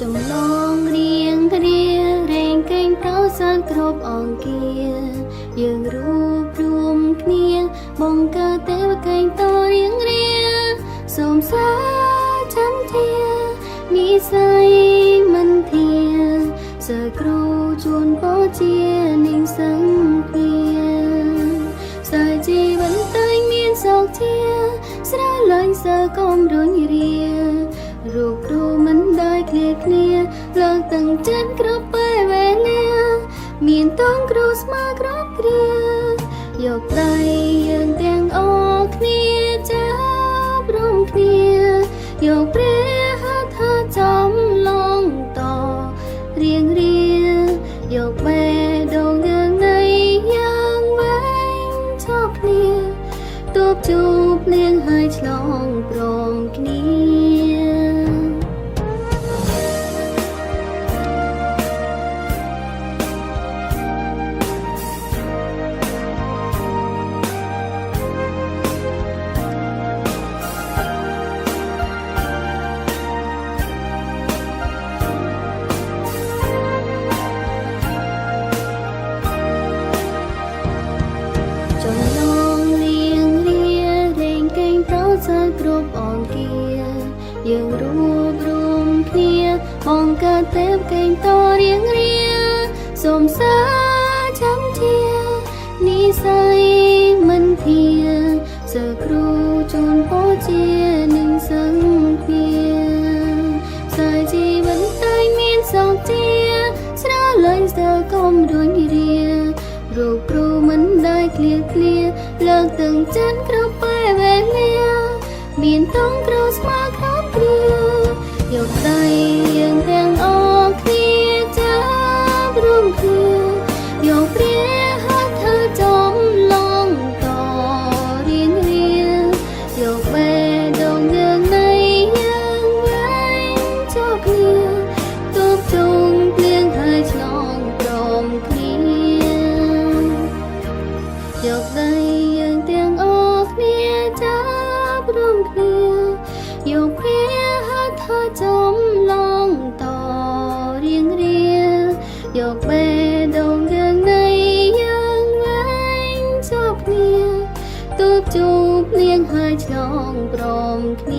ចំឡងរៀងរារែងកេងប្រសាទគ្រប់អង្គាយើងរួបរួមគ្នាបង្កើតទេវកេងតរៀងរាសូមសាចាំធានិស័យមិនធាសើគ្រូជួនពោជានិងសង្ឃាសើជីវិតតែមានសោកធាស្រលាញ់សើកុំរុញរារូបគ្រូមិនได้ឃ្លាគ្នាលើកទាំងចិត្តគ្រប់ពេលវេលាមានតងគ្រូស្មើគ្រប់គ្រាយកដៃយើងទាំងអស់គ្នាចាប់រួមគ្នាយកព្រះហត្ថចំឡងតរៀងរាយកបេះដូងយើងនៃយ៉ាងវែងឈប់គ្នាទប់ជួបលៀងហើយឆ្លងព្រមគ្នាគ្រប់អង្គាយើងរួបរួមគ្នាបង្កើតទេវកេងតរៀងរាសូមសាចាំធានិស័យមិនធាសើគ្រូជួនពោជានិងសង្ឃាសើជីវិតតែមានសោកជាស្រលាញ់សើកុំរុញរារូបគ្រូមិនได้ឃ្លាលើកទាំងចិត្តគ្រប់ពេលវេលាមានតងគ្រូស្មើគ្រប់គ្រាយកដៃយើងទាំងអស់គ្នាចាប់រួមគ្នាយកព្រះហត្ថចំឡងតរៀងរាយកបេះដូងយើងនៃយ៉ាងវែងជោគគ្នាទប់ជុំភ្លៀងហើយឆ្លងព្រមគ្នាយកដៃយើងទាំងអស់គ្នាចាប់រួមគ្នាយកព្រះហត្ថចំឡងតរៀងរាយកបេះដូងយើងនៃយ៉ាងវែងជប់គ្នាទប់ជួបលៀងហើយឆ្លងព្រមគ្នា